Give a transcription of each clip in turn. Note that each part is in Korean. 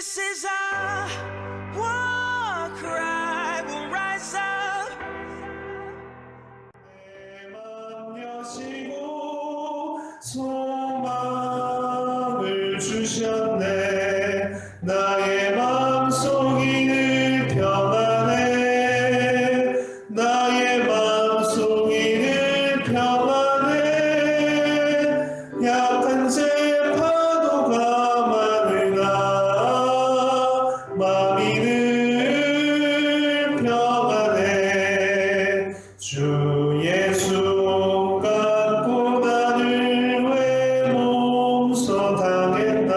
This is our war cry. We'll rise up. 내 맘 여시고 소망을 주셨네. 나의 마음속이 늘 평안해. 나의 마음속이 늘 평안해. 약한 제 파도가 많으나 마음이 늘 평안해. 주 예수 갖고 나를 왜 몸서당했나.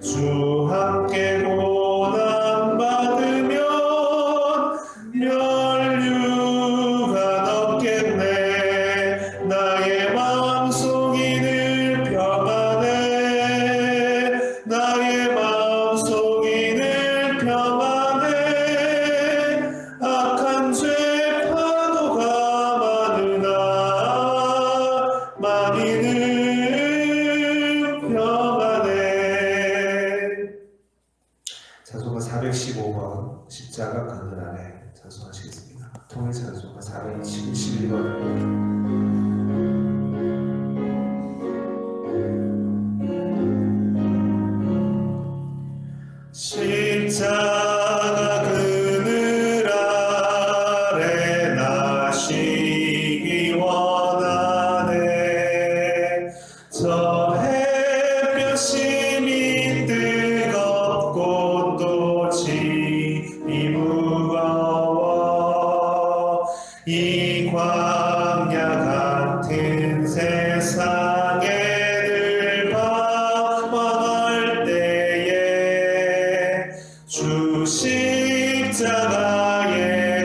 주 함께 고난 받으면 면류가 넘겠네. 나의 마음속이 늘 평안해. 나의 마음속이 늘 평안해. 악한 죄 파도가 많으나 많이 늘 평안해. 찬송가 415번 십자가 그늘 아래 찬송하시겠습니다. 통일 찬송가 421번. 십자가 그늘 아래 나시기 원하네. 저 햇볕이 뜨겁고 또 짐이 무거워. 이 광야 같은 세상에 늘 방황할 때에 주 십자가의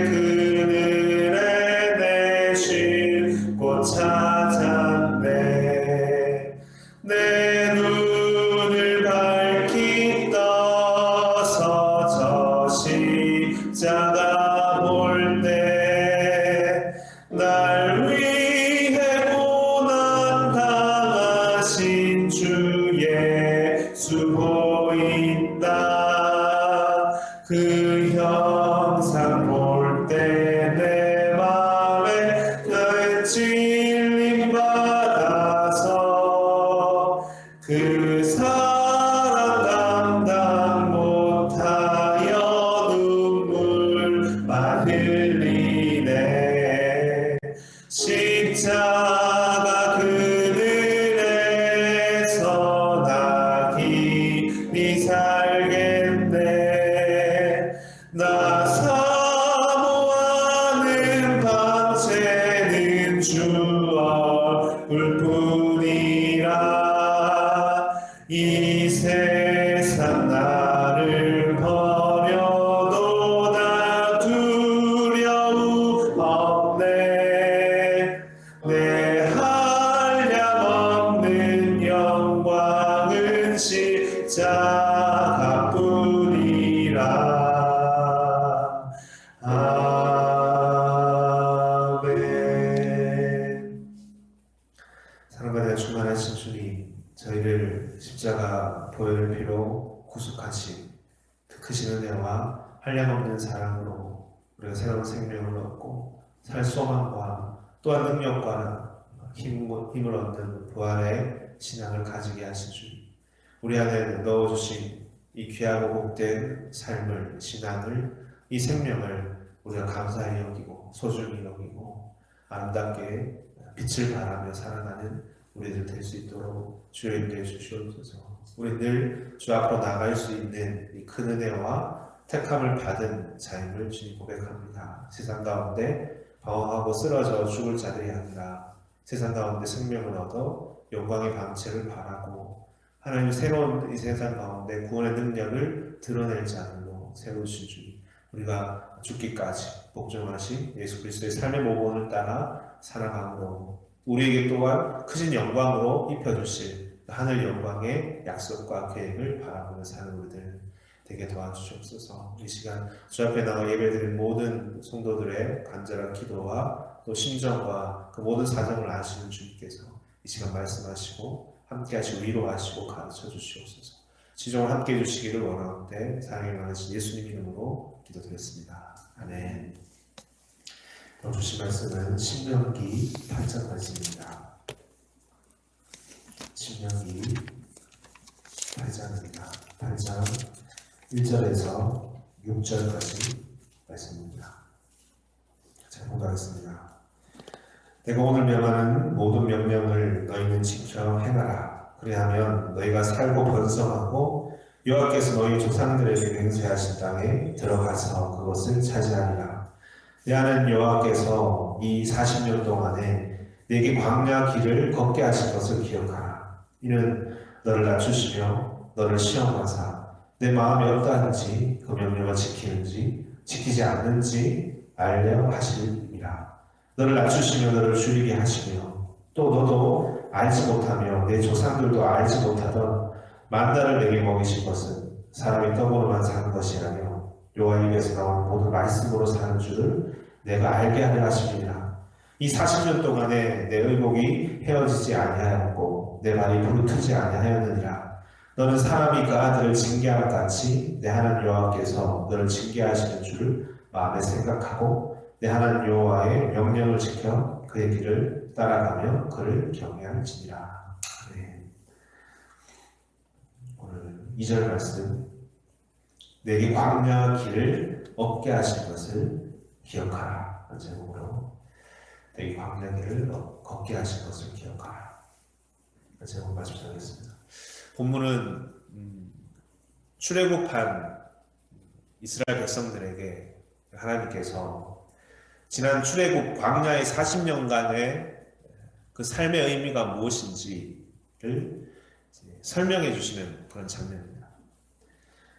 그늘에 내 쉴 곳 찾았네. 내 눈을 밝히 떠서 저 십자가 볼 때 날 위해 고난 당하신 주 예수 보인다. 그 형상 볼 때 내 맘에 찔림 받아서 그 사랑 감당 못하여 눈물만 흘리네. 십자가 그늘에서 나 길이 살겠네. 나 사모하는 밤새는 주 얼굴뿐이라. 이 세상 나를 버려도 나 두려움 없네. 내 한량없는 영광은 십자가뿐이라. 아멘. 사랑과 대한 충만하신 주님, 저희를 십자가 보혈의 피로 구속하신 그 크신 은혜와 한량없는 사랑으로 우리가 새로운 생명을 얻고 살 소망과 또한 능력과 힘을 얻는 부활의 신앙을 가지게 하신 주님, 우리 안에 넣어주신 이 귀하고 복된 삶을, 신앙을, 이 생명을 우리가 감사히 여기고 소중히 여기고 아름답게 빛을 발하며 살아가는 우리들 될 수 있도록 주여 인도해 주시옵소서. 우리 늘 주 앞으로 나갈 수 있는 이 큰 은혜와 택함을 받은 자임을 주님 고백합니다. 세상 가운데 방황하고 쓰러져 죽을 자들이 아니라 세상 가운데 생명을 얻어 영광의 방책을 바라고 하나님의 새로운 이 세상 가운데 구원의 능력을 드러낼 자들로 세우신 주님, 우리가 죽기까지 복종하신 예수 그리스도의 삶의 모범을 따라 살아감으로 우리에게 또한 크신 영광으로 입혀주실 하늘 영광의 약속과 계획을 바라보는 사는 우리들 되게 도와주시옵소서. 이 시간 주 앞에 나와 예배드린 모든 성도들의 간절한 기도와 또 심정과 그 모든 사정을 아시는 주님께서 이 시간 말씀하시고 함께 하시고 위로하시고 가르쳐 주시옵소서. 지종을 함께 해주시기를 원하는데 사랑이 많으신 예수님 이름으로 기도드렸습니다. 아멘. 오늘 주신 말씀은 신명기 8장 말씀입니다. 신명기 8장입니다. 8장 1절에서 6절까지 말씀입니다. 자, 공부하겠습니다. 내가 오늘 명하는 모든 명령을 너희는 지켜 행하라. 그리하면 너희가 살고 번성하고 여호와께서 너희 조상들에게 맹세하신 땅에 들어가서 그것을 차지하리라. 내 하나님 여호와께서 이 40년 동안에 내게 광야 길을 걷게 하신 것을 기억하라. 이는 너를 낮추시며 너를 시험하사 내 마음이 어떠한지 그 명령을 지키는지 지키지 않는지 알려 하시리라. 너를 낮추시며 너를 줄이게 하시며 또 너도 알지 못하며 내 조상들도 알지 못하던 만나를 내게 먹이신 것은 사람이 떡으로만 사는 것이 아니요 여호와 입에서 나온 모든 말씀으로 사는 줄을 내가 알게 하려 하심이라. 이 40년 동안에 내 의복이 헤어지지 아니하였고 내 발이 부르트지 아니하였느니라. 너는 사람이 그 아들을 징계함 같이 내 하나님 여호와께서 너를 징계하시는 줄을 마음에 생각하고 내 하나님 여호와의 명령을 지켜 그의 길을 따라가며 그를 경외할지니라. 네. 오늘 2절 말씀, 내게 광야 길을 얻게 하신 것을 기억하라. 제목으로 내게 광야 길을 걷게 하신 것을 기억하라. 제목 말씀 전하겠습니다. 본문은 출애굽한 이스라엘 백성들에게 하나님께서 지난 출애굽 광야의 40년간의 그 삶의 의미가 무엇인지를 설명해 주시는 그런 장면입니다.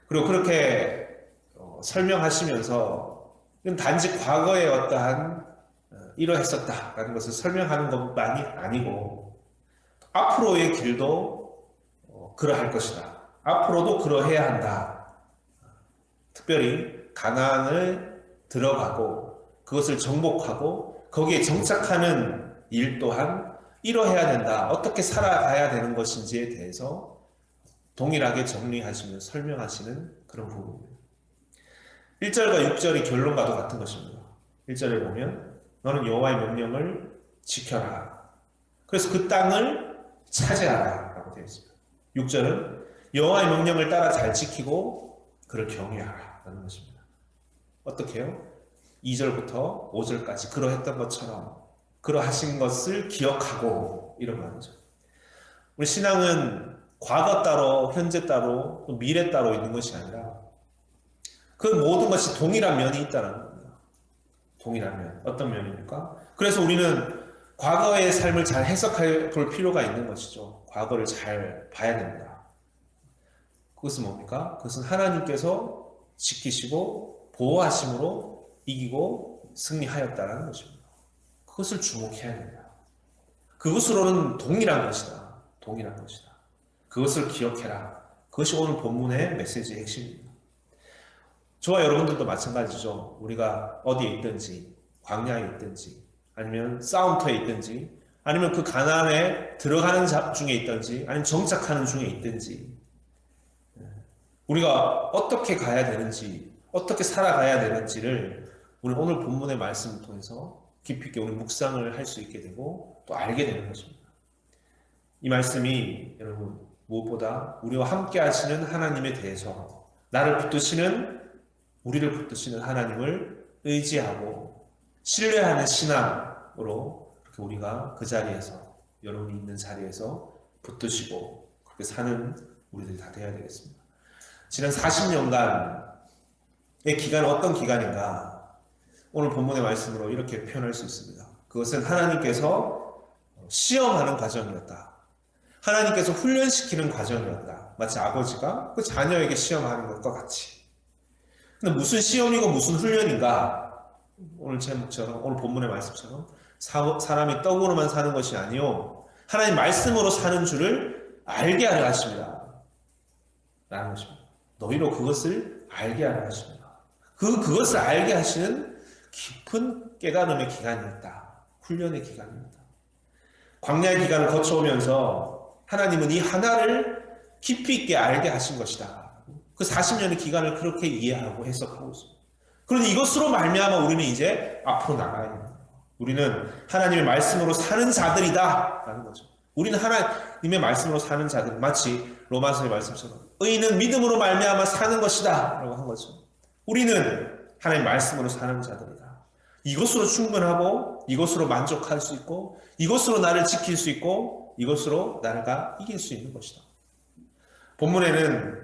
그리고 그렇게 설명하시면서 단지 과거의 어떠한 이러했었다라는 것을 설명하는 것만이 아니고 앞으로의 길도 그러할 것이다. 앞으로도 그러해야 한다. 특별히 가나안을 들어가고 그것을 정복하고 거기에 정착하는 일 또한 이러해야 된다. 어떻게 살아가야 되는 것인지에 대해서 동일하게 정리하시며 설명하시는 그런 부분입니다. 1절과 6절이 결론과도 같은 것입니다. 1절에 보면 너는 여호와의 명령을 지켜라. 그래서 그 땅을 차지하라 라고 되어 있습니다. 6절은 여호와의 명령을 따라 잘 지키고 그를 경외하라 라는 것입니다. 어떻게 해요? 2절부터 5절까지 그러했던 것처럼 그러하신 것을 기억하고 이런 말이죠. 우리 신앙은 과거 따로 현재 따로 또 미래 따로 있는 것이 아니라 그 모든 것이 동일한 면이 있다는 겁니다. 동일한 면. 어떤 면입니까? 그래서 우리는 과거의 삶을 잘 해석해 볼 필요가 있는 것이죠. 과거를 잘 봐야 됩니다. 그것은 뭡니까? 그것은 하나님께서 지키시고 보호하심으로 이기고 승리하였다는 것입니다. 그것을 주목해야 됩니다. 그것으로는 동일한 것이다. 동일한 것이다. 그것을 기억해라. 그것이 오늘 본문의 메시지의 핵심입니다. 저와 여러분들도 마찬가지죠. 우리가 어디에 있든지 광야에 있든지 아니면 싸움터에 있든지 아니면 그 가나안에 들어가는 중에 있든지 아니면 정착하는 중에 있든지 우리가 어떻게 가야 되는지 어떻게 살아가야 되는지를 우리 오늘 본문의 말씀을 통해서 깊이 있게 우리 묵상을 할 수 있게 되고 또 알게 되는 것입니다. 이 말씀이 여러분 무엇보다 우리와 함께 하시는 하나님에 대해서 우리를 붙드시는 하나님을 의지하고 신뢰하는 신앙으로 그렇게 우리가 그 자리에서 여러분이 있는 자리에서 붙드시고 그렇게 사는 우리들이 다 되어야 되겠습니다. 지난 40년간의 기간은 어떤 기간인가? 오늘 본문의 말씀으로 이렇게 표현할 수 있습니다. 그것은 하나님께서 시험하는 과정이었다. 하나님께서 훈련시키는 과정이었다. 마치 아버지가 그 자녀에게 시험하는 것과 같이. 근데 무슨 시험이고 무슨 훈련인가? 오늘 제목처럼, 오늘 본문의 말씀처럼 사람이 떡으로만 사는 것이 아니요 하나님 말씀으로 사는 줄을 알게 하려 하십니다. 라는 것입니다. 너희로 그것을 알게 하려 하십니다. 그것을 알게 하시는 깊은 깨달음의 기간이었다. 훈련의 기간이었다. 광야의 기간을 거쳐오면서 하나님은 이 하나를 깊이 있게 알게 하신 것이다. 그 40년의 기간을 그렇게 이해하고 해석하고 있습니다. 그러니 이것으로 말미암아 우리는 이제 앞으로 나가야 됩니다. 우리는 하나님의 말씀으로 사는 자들이다 라는 거죠. 우리는 하나님의 말씀으로 사는 자들, 마치 로마서의 말씀처럼 의인은 믿음으로 말미암아 사는 것이다 라고 한 거죠. 우리는 하나님의 말씀으로 사는 자들이다. 이것으로 충분하고 이것으로 만족할 수 있고 이것으로 나를 지킬 수 있고 이것으로 나를 이길 수 있는 것이다. 본문에는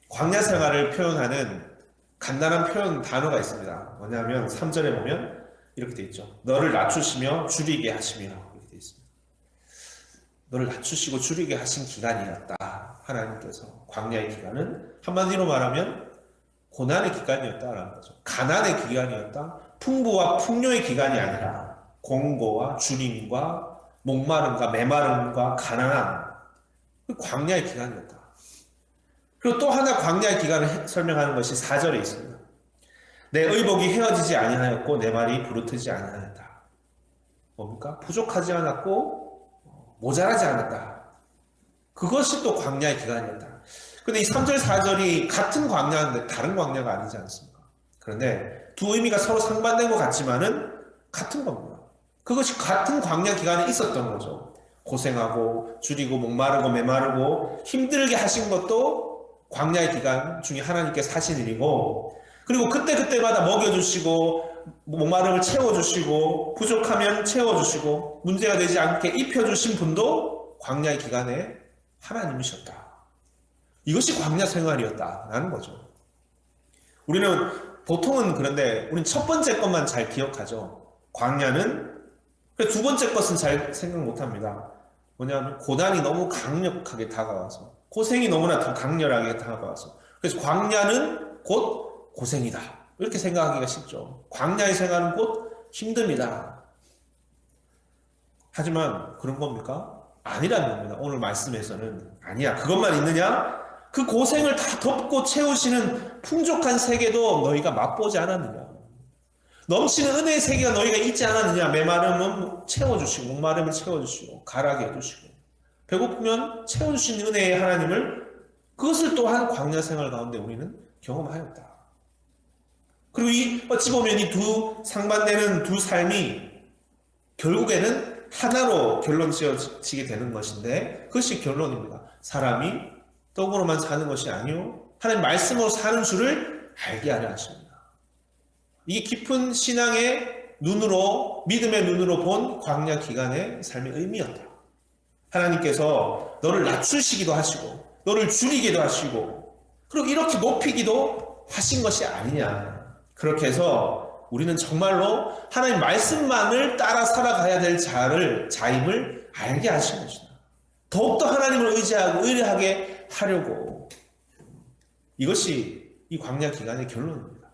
광야 생활을 표현하는 간단한 표현 단어가 있습니다. 뭐냐면 3절에 보면 이렇게 되어 있죠. 너를 낮추시며 줄이게 하시며 이렇게 되어 있습니다. 너를 낮추시고 줄이게 하신 기간이었다. 하나님께서 광야의 기간은 한마디로 말하면 고난의 기간이었다라는 거죠. 가난의 기간이었다. 풍부와 풍요의 기간이 아니라 공고와 주림과 목마름과 메마름과 가난함, 그 광야의 기간이었다. 그리고 또 하나 광야의 기간을 설명하는 것이 4절에 있습니다. 내 의복이 헤어지지 아니하였고 내 말이 부르트지 아니하였다. 뭡니까? 부족하지 않았고 모자라지 않았다. 그것이 또 광야의 기간이었다. 근데 이 3절, 4절이 같은 광야인데 다른 광야가 아니지 않습니까? 그런데 두 의미가 서로 상반된 것 같지만은 같은 겁니다. 그것이 같은 광야 기간에 있었던 거죠. 고생하고 줄이고 목마르고 메마르고 힘들게 하신 것도 광야의 기간 중에 하나님께서 하신 일이고, 그리고 그때그때마다 먹여주시고 목마름을 채워주시고 부족하면 채워주시고 문제가 되지 않게 입혀주신 분도 광야의 기간에 하나님이셨다. 이것이 광야 생활이었다라는 거죠. 우리는 보통은 그런데 우리는 첫 번째 것만 잘 기억하죠. 광야는. 두 번째 것은 잘 생각 못합니다. 뭐냐면 고난이 너무 강력하게 다가와서, 고생이 너무나 더 강렬하게 다가와서, 그래서 광야는 곧 고생이다 이렇게 생각하기가 쉽죠. 광야의 생활은 곧 힘듭니다. 하지만 그런 겁니까? 아니라는 겁니다. 오늘 말씀에서는 아니야. 그것만 있느냐? 그 고생을 다 덮고 채우시는 풍족한 세계도 너희가 맛보지 않았느냐? 넘치는 은혜의 세계가 너희가 있지 않았느냐? 메마름은 채워주시고 목마름을 채워주시고 가라게 해주시고 배고프면 채워주신 은혜의 하나님을, 그것을 또한 광야 생활 가운데 우리는 경험하였다. 그리고 어찌 보면 이 두 상반되는 두 삶이 결국에는 하나로 결론 지어지게 되는 것인데, 그것이 결론입니다. 사람이 떡으로만 사는 것이 아니요 하나님 말씀으로 사는 줄을 알게 하려 하십니다. 이게 깊은 신앙의 눈으로, 믿음의 눈으로 본 광야 기간의 삶의 의미였다. 하나님께서 너를 낮추시기도 하시고 너를 줄이기도 하시고 그리고 이렇게 높이기도 하신 것이 아니냐. 그렇게 해서 우리는 정말로 하나님 말씀만을 따라 살아가야 될 자임을 알게 하신 것이다. 더욱더 하나님을 의지하고 의뢰하게 하려고. 이것이 이 광야 기간의 결론입니다.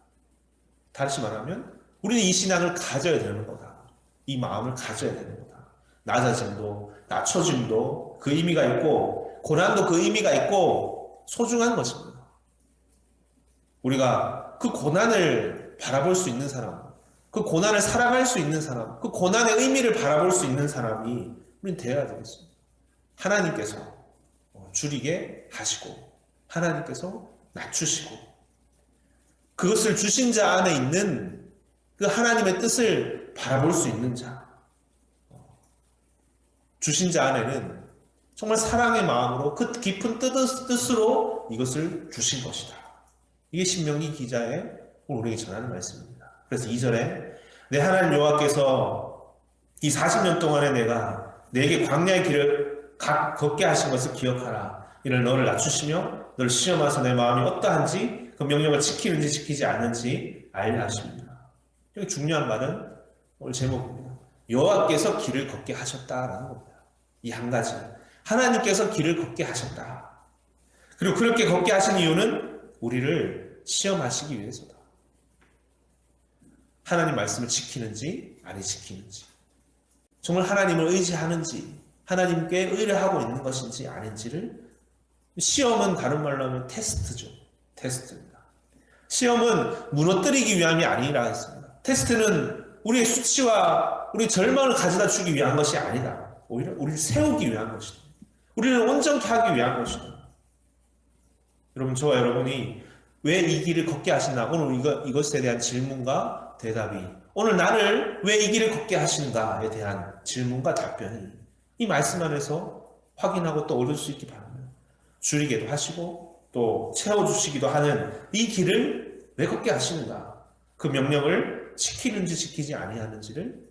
다시 말하면 우리는 이 신앙을 가져야 되는 거다. 이 마음을 가져야 되는 거다. 낮아짐도 낮춰짐도 그 의미가 있고 고난도 그 의미가 있고 소중한 것입니다. 우리가 그 고난을 바라볼 수 있는 사람, 그 고난을 사랑할 수 있는 사람, 그 고난의 의미를 바라볼 수 있는 사람이 우리는 되어야 되겠습니다. 하나님께서 줄이게 하시고 하나님께서 낮추시고 그것을 주신 자 안에 있는 그 하나님의 뜻을 바라볼 수 있는 자, 주신 자 안에는 정말 사랑의 마음으로 그 깊은 뜻으로 이것을 주신 것이다. 이게 신명기 기자의 우리에게 전하는 말씀입니다. 그래서 2절에 내 하나님 여호와께서 이 40년 동안에 내가 내게 광야의 길을 걷게 하신 것을 기억하라. 이를 너를 낮추시며 너를 시험하서 내 마음이 어떠한지 그 명령을 지키는지 지키지 않는지 알려 하십니다. 여기 중요한 말은 오늘 제목입니다. 여호와께서 길을 걷게 하셨다라는 겁니다. 이 한 가지. 하나님께서 길을 걷게 하셨다. 그리고 그렇게 걷게 하신 이유는 우리를 시험하시기 위해서다. 하나님 말씀을 지키는지 안 지키는지, 정말 하나님을 의지하는지 하나님께 의뢰하고 있는 것인지 아닌지를, 시험은 다른 말로 하면 테스트죠. 테스트입니다. 시험은 무너뜨리기 위함이 아니라 했습니다. 테스트는 우리의 수치와 우리의 절망을 가져다 주기 위한 것이 아니다. 오히려 우리를 세우기 위한 것이다. 우리를 온전케 하기 위한 것이다. 여러분, 저와 여러분이 왜 이 길을 걷게 하시나? 오늘 이것에 대한 질문과 대답이, 오늘 나를 왜 이 길을 걷게 하시는가에 대한 질문과 답변이 이 말씀 안에서 확인하고 또 얻을 수 있기 바랍니다. 줄이게도 하시고 또 채워주시기도 하는 이 길을 왜 걷게 하시는가? 그 명령을 지키는지 지키지 아니하는지를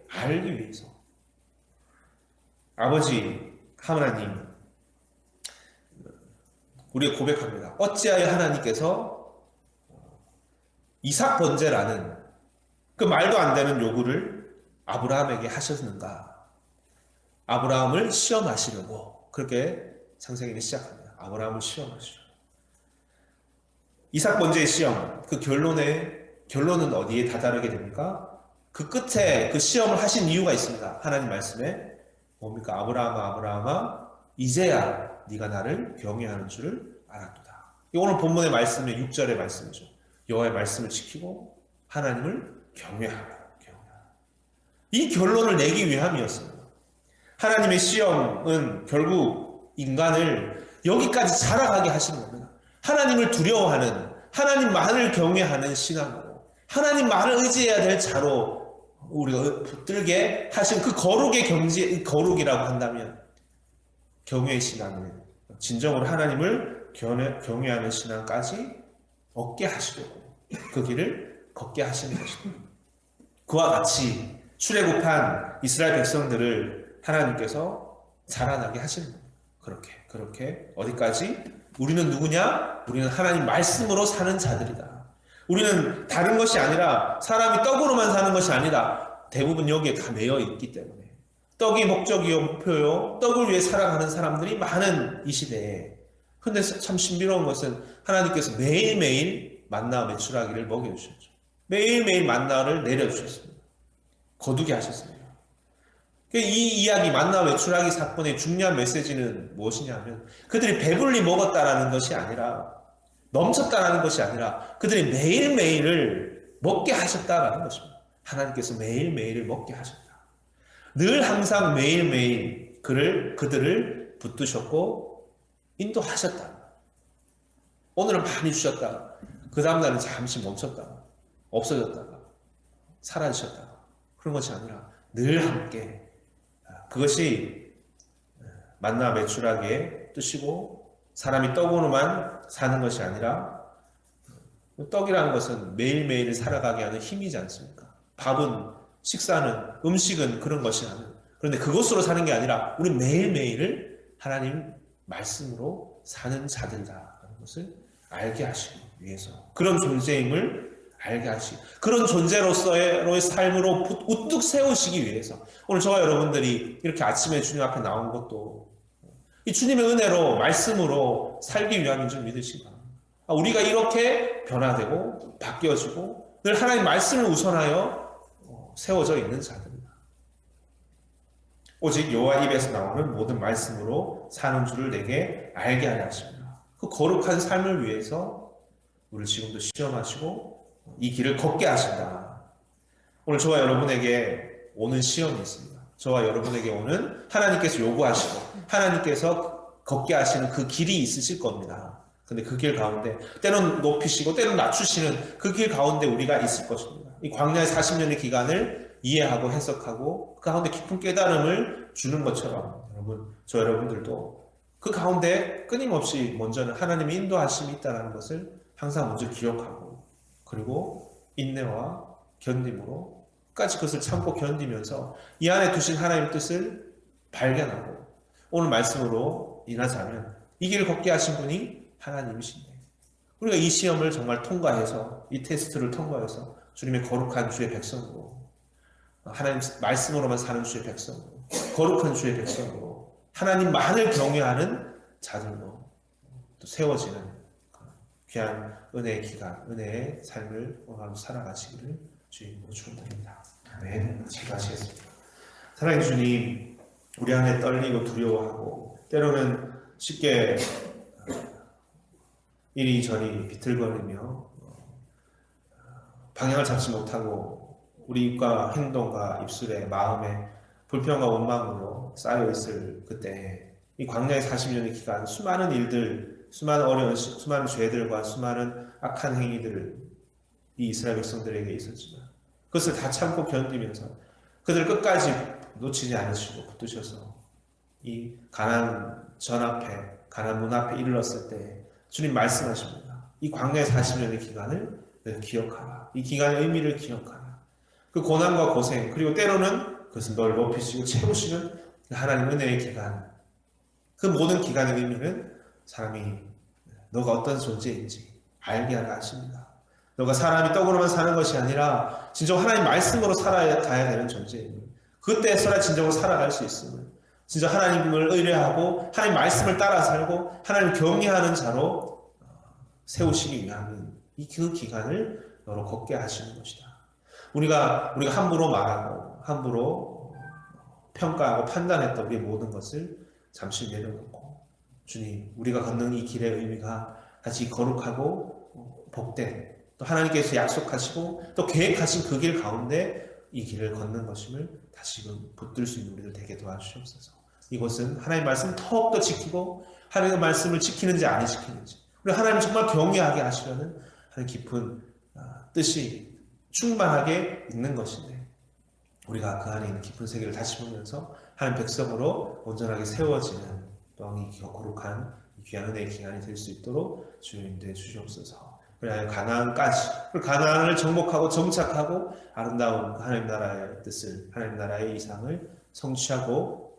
알기 위해서. 아버지 하나님, 우리가 고백합니다. 어찌하여 하나님께서 이삭 번제라는 그 말도 안 되는 요구를 아브라함에게 하셨는가? 아브라함을 시험하시려고 그렇게 창세기는 시작합니다. 아브라함을 시험하시려고. 이삭 번제의 시험, 그 결론은 어디에 다다르게 됩니까? 그 끝에 그 시험을 하신 이유가 있습니다. 하나님 말씀에 뭡니까? 아브라함아 이제야 네가 나를 경외하는 줄을 알았도다. 오늘 본문의 말씀은 6절의 말씀이죠. 여호와의 말씀을 지키고 하나님을 경외하라. 이 결론을 내기 위함이었습니다. 하나님의 시험은 결국 인간을 여기까지 자라가게 하시는 겁니다. 하나님을 두려워하는, 하나님만을 경외하는 신앙으로, 하나님만을 의지해야 될 자로 우리가 붙들게 하신 그 거룩이라고 한다면, 경외의 신앙은 진정으로 하나님을 경외하는 신앙까지 얻게 하시려고 그 길을 걷게 하시는 것입니다. 그와 같이 출애굽한 이스라엘 백성들을 하나님께서 자라나게 하시는 겁니다. 그렇게 어디까지? 우리는 누구냐? 우리는 하나님 말씀으로 사는 자들이다. 우리는 다른 것이 아니라, 사람이 떡으로만 사는 것이 아니라 대부분 여기에 다 매여 있기 때문에, 떡이 목적이요 목표요, 떡을 위해 살아가는 사람들이 많은 이 시대에, 근데 참 신비로운 것은 하나님께서 매일매일 만나 메추라기를 먹여주셨죠. 매일매일 만나를 내려주셨습니다. 거두게 하셨습니다. 이 이야기, 만나 메추라기 사건의 중요한 메시지는 무엇이냐면, 그들이 배불리 먹었다라는 것이 아니라, 넘쳤다라는 것이 아니라, 그들이 매일매일을 먹게 하셨다라는 것입니다. 하나님께서 매일매일을 먹게 하셨다. 늘 항상 매일매일 그들을 붙드셨고 인도하셨다. 오늘은 많이 주셨다가 그 다음날은 잠시 멈췄다가 없어졌다가 사라지셨다가, 그런 것이 아니라 늘 함께, 그것이 만나 메추라기의 뜻이고, 사람이 떡으로만 사는 것이 아니라, 떡이라는 것은 매일매일 살아가게 하는 힘이지 않습니까? 밥은, 식사는, 음식은 그런 것이 아니라, 그런데 그것으로 사는 게 아니라 우리 매일매일을 하나님 말씀으로 사는 자들이라는 것을 알게 하시기 위해서, 그런 존재임을 알게 하시고, 그런 존재로서의 삶으로 우뚝 세우시기 위해서, 오늘 저와 여러분들이 이렇게 아침에 주님 앞에 나온 것도 이 주님의 은혜로, 말씀으로 살기 위함인 줄 믿으시기 바랍니다. 우리가 이렇게 변화되고 바뀌어지고 늘 하나님 말씀을 우선하여 세워져 있는 자들입니다. 오직 여호와 입에서 나오는 모든 말씀으로 사는 줄을 내게 알게 하려 하십니다. 그 거룩한 삶을 위해서 우리를 지금도 시험하시고 이 길을 걷게 하신다. 오늘 저와 여러분에게 오는 시험이 있습니다. 저와 여러분에게 오는, 하나님께서 요구하시고 하나님께서 걷게 하시는 그 길이 있으실 겁니다. 근데 그 길 가운데 때론 높이시고 때론 낮추시는 그 길 가운데 우리가 있을 것입니다. 이 광야의 40년의 기간을 이해하고 해석하고 그 가운데 깊은 깨달음을 주는 것처럼, 저 여러분들도 그 가운데 끊임없이 먼저는 하나님의 인도하심이 있다는 것을 항상 먼저 기억하고, 그리고 인내와 견딤으로 끝까지 그것을 참고 견디면서 이 안에 두신 하나님의 뜻을 발견하고, 오늘 말씀으로 인하자면 이 길을 걷게 하신 분이 하나님이신데, 우리가 이 시험을 정말 통과해서, 이 테스트를 통과해서 주님의 거룩한 주의 백성으로, 하나님 말씀으로만 사는 주의 백성으로, 거룩한 주의 백성으로, 하나님만을 경외하는 자들로 또 세워지는 귀한 은혜의 기간, 은혜의 삶을 오늘 살아가시기를 주님으로 축원드립니다. 아멘. 기도하시겠습니다. 사랑의 주님, 우리 안에 떨리고 두려워하고 때로는 쉽게 이리저리 비틀거리며 방향을 잡지 못하고 우리 입과 행동과 입술에, 마음에 불평과 원망으로 쌓여있을 그때, 이 광야의 40년의 기간 수많은 일들, 수많은 어려운 수많은 죄들과 수많은 악한 행위들을 이 이스라엘 백성들에게 있었지만 그것을 다 참고 견디면서 그들을 끝까지 놓치지 않으시고 붙드셔서 이 가나안 전 앞에 가나안 문 앞에 이르렀을 때 주님 말씀하십니다. 이 광야의 40년의 기간을 기억하라. 이 기간의 의미를 기억하라. 그 고난과 고생 그리고 때로는 그것을 널 높이시고 채우시는 하나님 은혜의 기간, 그 모든 기간의 의미는 사람이 너가 어떤 존재인지 알게 하려 하십니다. 너가 사람이 떡으로만 사는 것이 아니라 진정 하나님 말씀으로 살아가야 되는 존재임을, 그때서야 진정으로 살아갈 수 있음을, 진짜 하나님을 의뢰하고 하나님 말씀을 따라 살고 하나님을 경외하는 자로 세우시기 위함은 그 기간을 너로 걷게 하시는 것이다. 우리가 함부로 말하고 함부로 평가하고 판단했던 우리의 모든 것을 잠시 내려놓고 주님, 우리가 걷는 이 길의 의미가 다시 거룩하고 복된, 또 하나님께서 약속하시고 또 계획하신 그 길 가운데 이 길을 걷는 것임을 다시금 붙들 수 있는 우리들 되게 도와주시옵소서. 이것은 하나님 말씀 더욱더 지키고 하나님의 말씀을 지키는지 안 지키는지, 우리 하나님 정말 경외하게 하시려는 하나님 깊은 뜻이 충만하게 있는 것인데, 우리가 그 안에 있는 깊은 세계를 다시 보면서 하나님 백성으로 온전하게 세워지는 또한 이 거룩한 귀한 은혜의 기간이 될 수 있도록 주님 인도해 주시옵소서. 그래야 가나안까지, 가나안을 정복하고 정착하고 아름다운 하나님 나라의 뜻을, 하나님 나라의 이상을 성취하고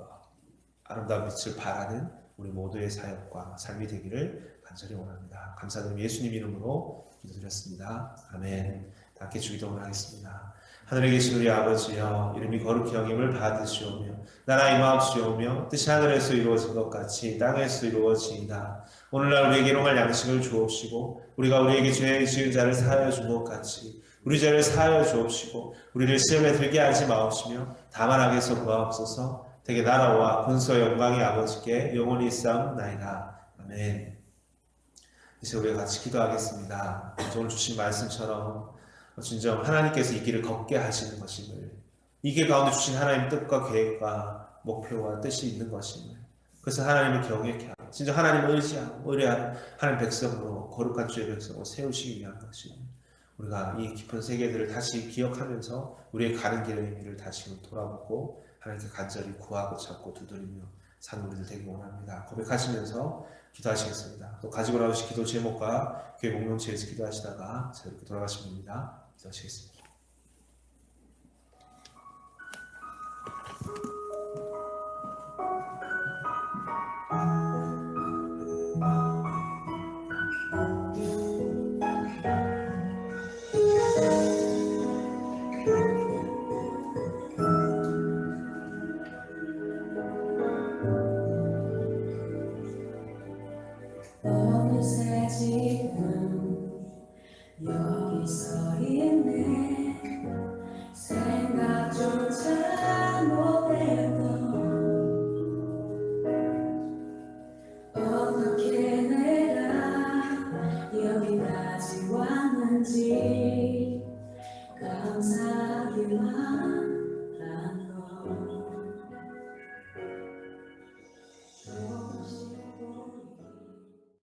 아름다운 빛을 발하는 우리 모두의 사역과 삶이 되기를 간절히 원합니다. 감사드리며 예수님 이름으로 기도드렸습니다. 아멘. 함께 주기도를 하겠습니다. 하늘에 계신 우리 아버지여, 이름이 거룩히 여김을 받으시오며 나라 임하옵시오며 뜻이 하늘에서 이루어진 것 같이 땅에서 이루어지이다. 오늘날 우리에게 일용할 양식을 주옵시고 우리가 우리에게 죄 지은 자를 사하여 준 것 같이 우리 죄를 사하여 주옵시고 우리를 시험에 들게 하지 마옵시며 다만 악에서 구하옵소서. 되게 나라와 권세와 영광이 아버지께 영원히 있사옵나이다. 아멘. 이제 우리가 같이 기도하겠습니다. 오늘 주신 말씀처럼 진정 하나님께서 이 길을 걷게 하시는 것임을, 이 길 가운데 주신 하나님의 뜻과 계획과 목표와 뜻이 있는 것임을, 그래서 하나님을 경외케 하고 진정 하나님을 의지하고 의뢰하는 하나님 백성으로, 거룩한 주의 백성으로 세우시기 위한 것임을, 우리가 이 깊은 세계들을 다시 기억하면서 우리의 가는 길의 의미를 다시 돌아보고 하나님께 간절히 구하고 찾고 두드리며 사는 우리들 되기 원합니다. 고백하시면서 기도하시겠습니다. 또 가지고 나오신 기도 제목과 교회 공동체에서 기도하시다가 이렇게 돌아가시면 됩니다. 기도하시겠습니다. 어느새 지금 여기 서 있네.